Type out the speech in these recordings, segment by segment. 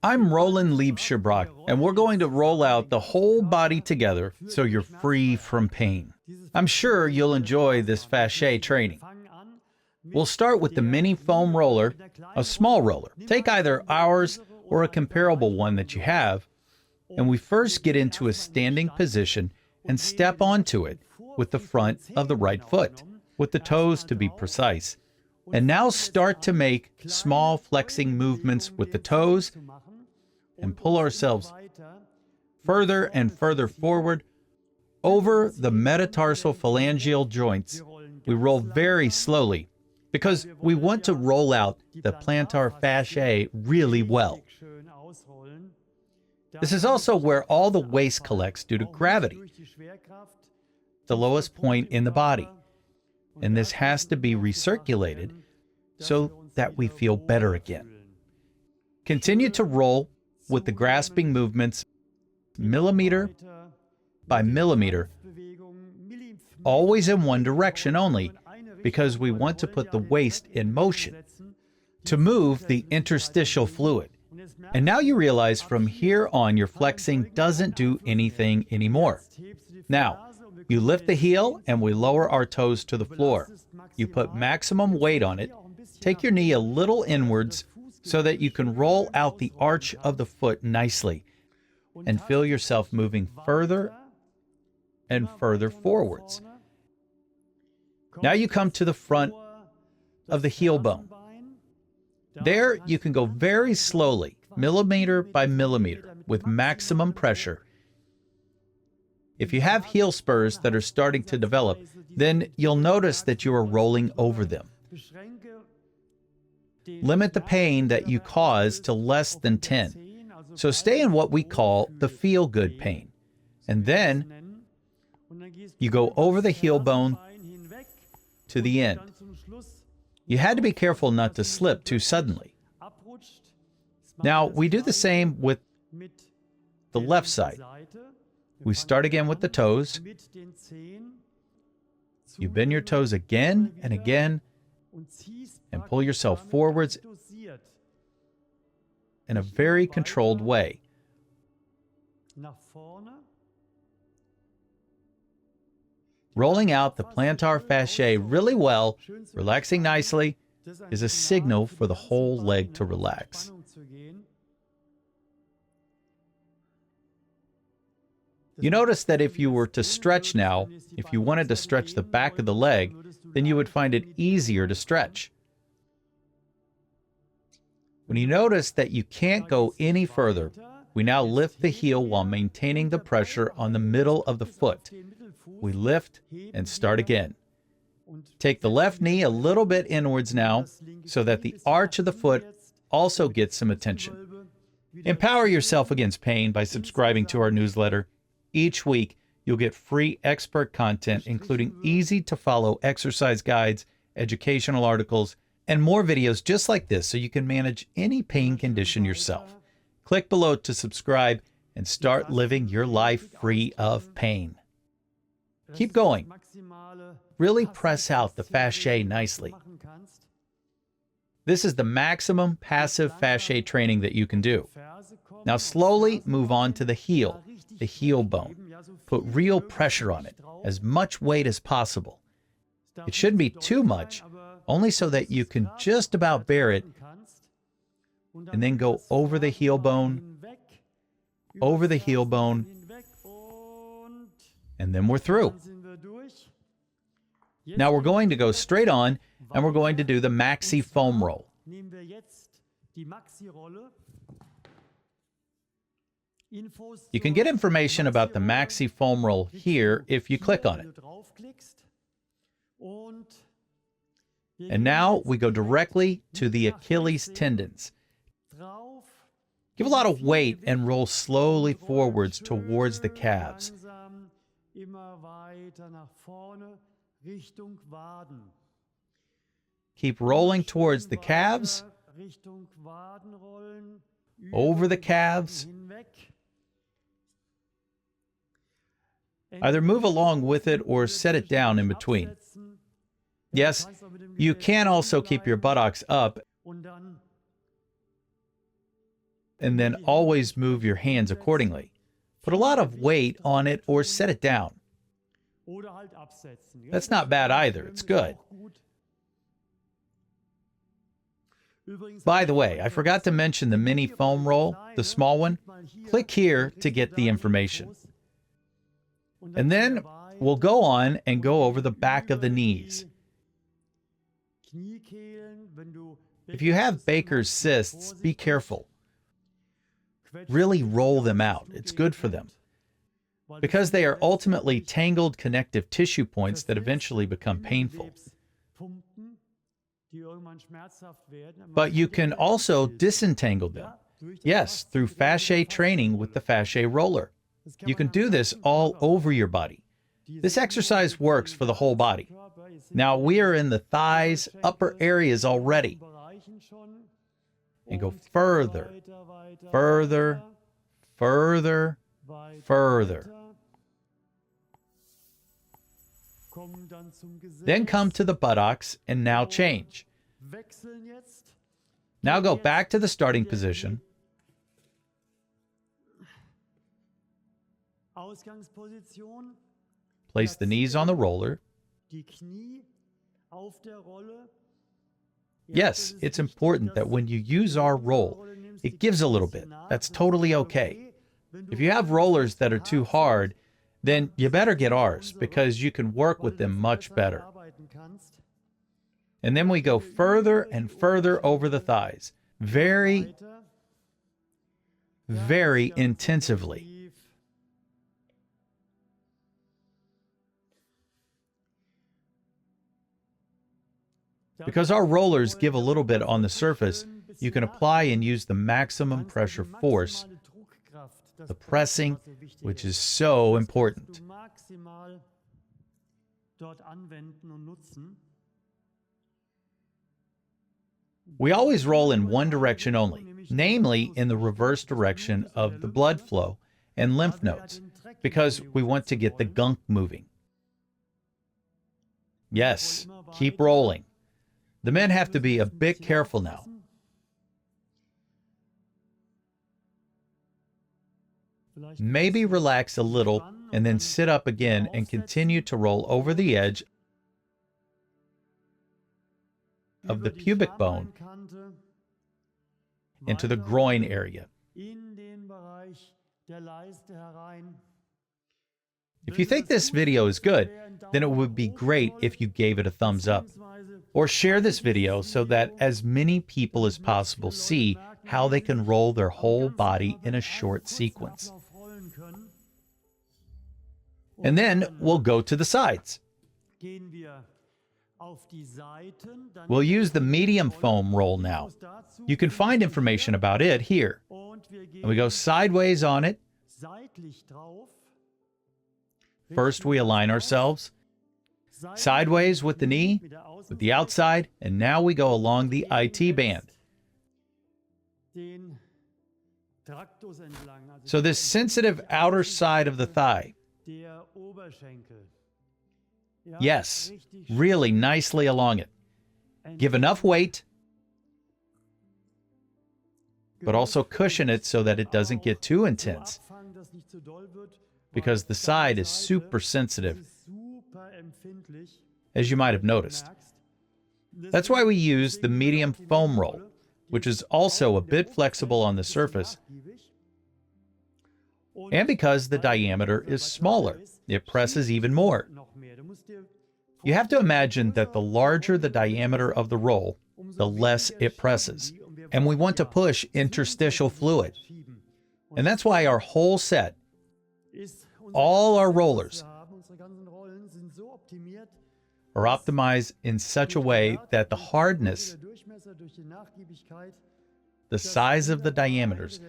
I'm Roland Liebscher Bracht, and we're going to roll out the whole body together so you're free from pain. I'm sure you'll enjoy this fasciae training. We'll start with the mini foam roller, a small roller. Take either ours or a comparable one that you have, and we first get into a standing position and step onto it with the front of the right foot, with the toes to be precise. And now start to make small flexing movements with the toes and pull ourselves further and further forward over the metatarsal phalangeal joints. We roll very slowly because we want to roll out the plantar fasciae really well. This is also where all the waste collects due to gravity, the lowest point in the body. And this has to be recirculated so that we feel better again. Continue to roll with the grasping movements, millimeter by millimeter, always in one direction only, because we want to put the waist in motion to move the interstitial fluid. And now you realize from here on your flexing doesn't do anything anymore. Now, you lift the heel and we lower our toes to the floor. You put maximum weight on it. Take your knee a little inwards so that you can roll out the arch of the foot nicely and feel yourself moving further and further forwards. Now you come to the front of the heel bone. There you can go very slowly, millimeter by millimeter, with maximum pressure. If you have heel spurs that are starting to develop, then you'll notice that you are rolling over them. Limit the pain that you cause to less than 10. So stay in what we call the feel-good pain. And then you go over the heel bone to the end. You had to be careful not to slip too suddenly. Now, we do the same with the left side. We start again with the toes. You bend your toes again and again and pull yourself forwards in a very controlled way. Rolling out the plantar fasciae really well, relaxing nicely, is a signal for the whole leg to relax. You notice that if you were to stretch now, if you wanted to stretch the back of the leg, then you would find it easier to stretch. When you notice that you can't go any further, we now lift the heel while maintaining the pressure on the middle of the foot. We lift and start again. Take the left knee a little bit inwards now so that the arch of the foot also gets some attention. Empower yourself against pain by subscribing to our newsletter. Each week, you'll get free expert content, including easy-to-follow exercise guides, educational articles, and more videos just like this so you can manage any pain condition yourself. Click below to subscribe and start living your life free of pain. Keep going. Really press out the fasciae nicely. This is the maximum passive fasciae training that you can do. Now slowly move on to the heel bone. Put real pressure on it, as much weight as possible. It shouldn't be too much, only so that you can just about bear it, and then go over the heel bone, and then we're through. Now we're going to go straight on, and we're going to do the maxi foam roll. You can get information about the maxi foam roll here if you click on it. And now we go directly to the Achilles tendons. Give a lot of weight and roll slowly forwards towards the calves. Keep rolling towards the calves, over the calves. Either move along with it or set it down in between. Yes, you can also keep your buttocks up and then always move your hands accordingly. Put a lot of weight on it or set it down. That's not bad either. It's good. By the way, I forgot to mention the mini foam roll, the small one. Click here to get the information. And then we'll go on and go over the back of the knees. If you have Baker's cysts, be careful. Really roll them out. It's good for them, because they are ultimately tangled connective tissue points that eventually become painful. But you can also disentangle them. Yes, through fasciae training with the fasciae roller. You can do this all over your body. This exercise works for the whole body. Now we are in the thighs, upper areas already. And go further, further, further, further. Then come to the buttocks and now change. Now go back to the starting position. Place the knees on the roller. Yes, it's important that when you use our roll, it gives a little bit. That's totally okay. If you have rollers that are too hard, then you better get ours, because you can work with them much better. And then we go further and further over the thighs, very, very intensively. Because our rollers give a little bit on the surface, you can apply and use the maximum pressure force, the pressing, which is so important. We always roll in one direction only, namely in the reverse direction of the blood flow and lymph nodes, because we want to get the gunk moving. Yes, keep rolling. The men have to be a bit careful now. Maybe relax a little and then sit up again and continue to roll over the edge of the pubic bone into the groin area. If you think this video is good, then it would be great if you gave it a thumbs up. Or share this video so that as many people as possible see how they can roll their whole body in a short sequence. And then we'll go to the sides. We'll use the medium foam roll now. You can find information about it here. And we go sideways on it. First we align ourselves. Sideways with the knee, with the outside, and now we go along the IT band. So this sensitive outer side of the thigh. Yes, really nicely along it. Give enough weight, but also cushion it so that it doesn't get too intense, because the side is super sensitive, as you might have noticed. That's why we use the medium foam roll, which is also a bit flexible on the surface, and because the diameter is smaller, it presses even more. You have to imagine that the larger the diameter of the roll, the less it presses, and we want to push interstitial fluid. And that's why our whole set, all our rollers, are optimized in such a way that the hardness, the size of the diameters,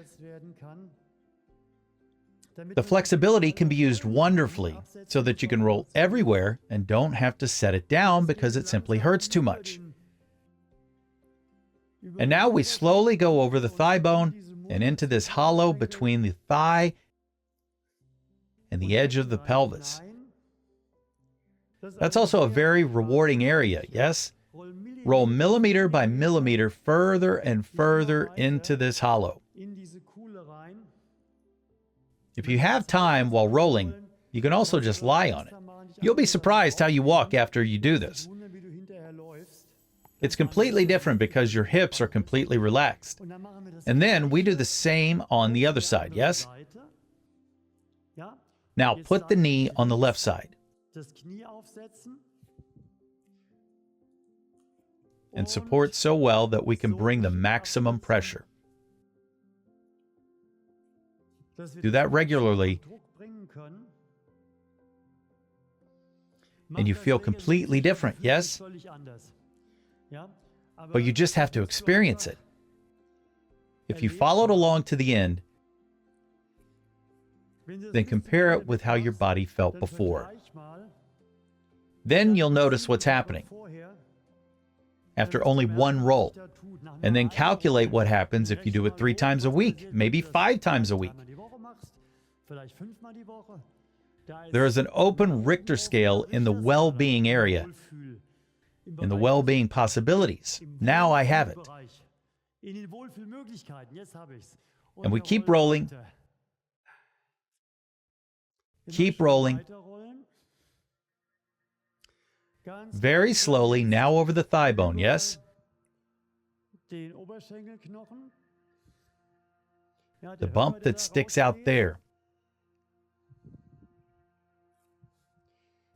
the flexibility can be used wonderfully so that you can roll everywhere and don't have to set it down because it simply hurts too much. And now we slowly go over the thigh bone and into this hollow between the thigh and the edge of the pelvis. That's also a very rewarding area, yes? Roll millimeter by millimeter further and further into this hollow. If you have time while rolling, you can also just lie on it. You'll be surprised how you walk after you do this. It's completely different because your hips are completely relaxed. And then we do the same on the other side, yes? Now put the knee on the left side. And support so well that we can bring the maximum pressure. Do that regularly, and you feel completely different, yes? But you just have to experience it. If you followed along to the end, then compare it with how your body felt before. Then you'll notice what's happening after only one roll, and then calculate what happens if you do it 3 times a week, maybe 5 times a week. There is an open Richter scale in the well-being area, in the well-being possibilities. Now I have it. And we keep rolling. Keep rolling. Very slowly, now over the thigh bone, yes? The bump that sticks out there.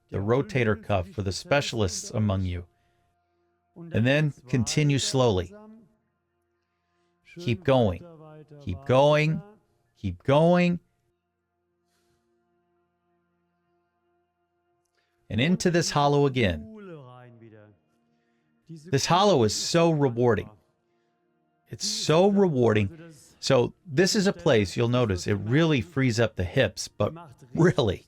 The rotator cuff for the specialists among you. And then continue slowly. Keep going. Keep going. Keep going. And into this hollow again. This hollow is so rewarding. It's so rewarding. So this is a place you'll notice it really frees up the hips, but really.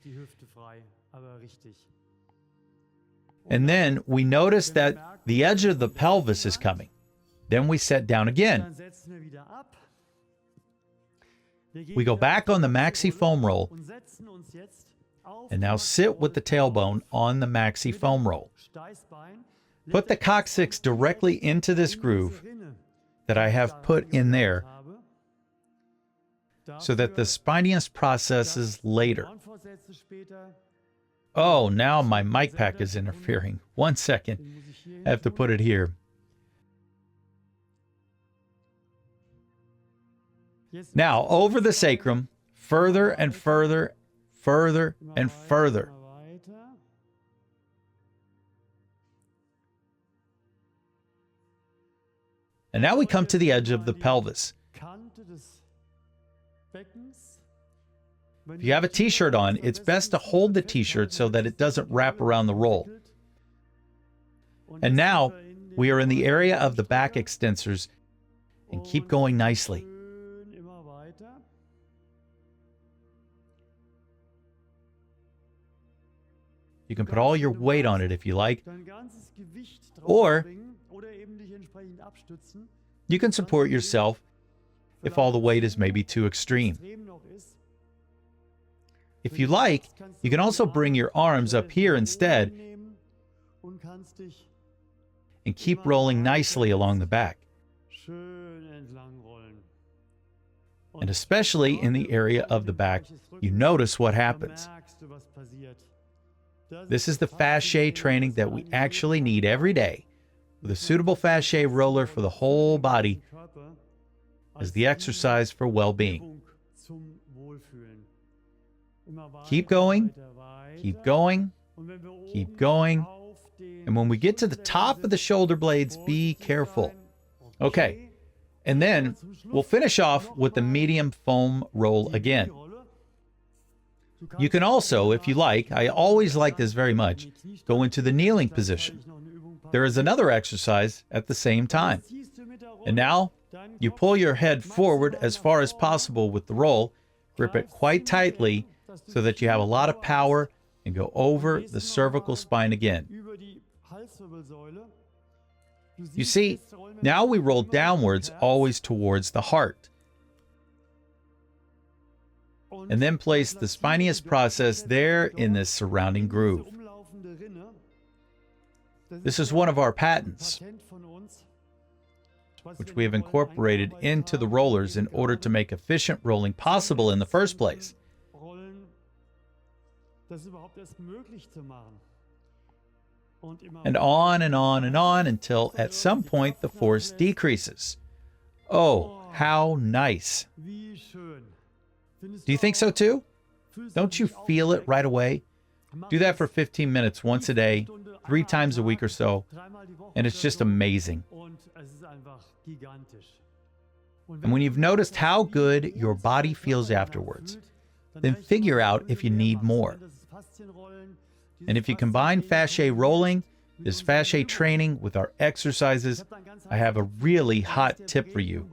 And then we notice that the edge of the pelvis is coming. Then we set down again. We go back on the maxi foam roll and now sit with the tailbone on the maxi foam roll. Put the coccyx directly into this groove that I have put in there so that the spinous processes later. Oh, now my mic pack is interfering. 1 second. I have to put it here. Now, over the sacrum, further and further, further and further. And now we come to the edge of the pelvis. If you have a t-shirt on, it's best to hold the t-shirt so that it doesn't wrap around the roll. And now we are in the area of the back extensors and keep going nicely. You can put all your weight on it if you like, or you can support yourself if all the weight is maybe too extreme. If you like, you can also bring your arms up here instead and keep rolling nicely along the back. And especially in the area of the back, you notice what happens. This is the fasciae training that we actually need every day, with a suitable fasciae roller for the whole body as the exercise for well-being. Keep going, keep going, keep going, and when we get to the top of the shoulder blades, be careful. Okay, and then we'll finish off with the medium foam roll again. You can also, if you like, I always like this very much, go into the kneeling position. There is another exercise at the same time. And now, you pull your head forward as far as possible with the roll, grip it quite tightly so that you have a lot of power, and go over the cervical spine again. You see, now we roll downwards always towards the heart. And then place the spinous process there in this surrounding groove. This is one of our patents, which we have incorporated into the rollers in order to make efficient rolling possible in the first place. And on and on and on until at some point the force decreases. Oh, how nice. Do you think so too? Don't you feel it right away? Do that for 15 minutes once a day, 3 times a week or so, and it's just amazing. And when you've noticed how good your body feels afterwards, then figure out if you need more. And if you combine fasciae rolling, this fasciae training with our exercises, I have a really hot tip for you.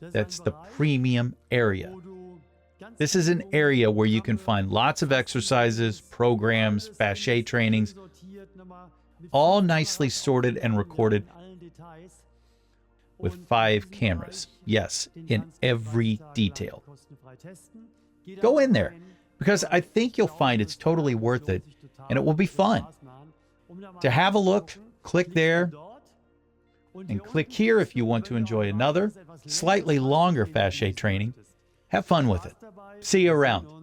That's the premium area. This is an area where you can find lots of exercises, programs, fasciae trainings, all nicely sorted and recorded with 5 cameras. Yes, in every detail. Go in there, because I think you'll find it's totally worth it, and it will be fun. To have a look, click there, and click here if you want to enjoy another, slightly longer fasciae training. Have fun with it. See you around.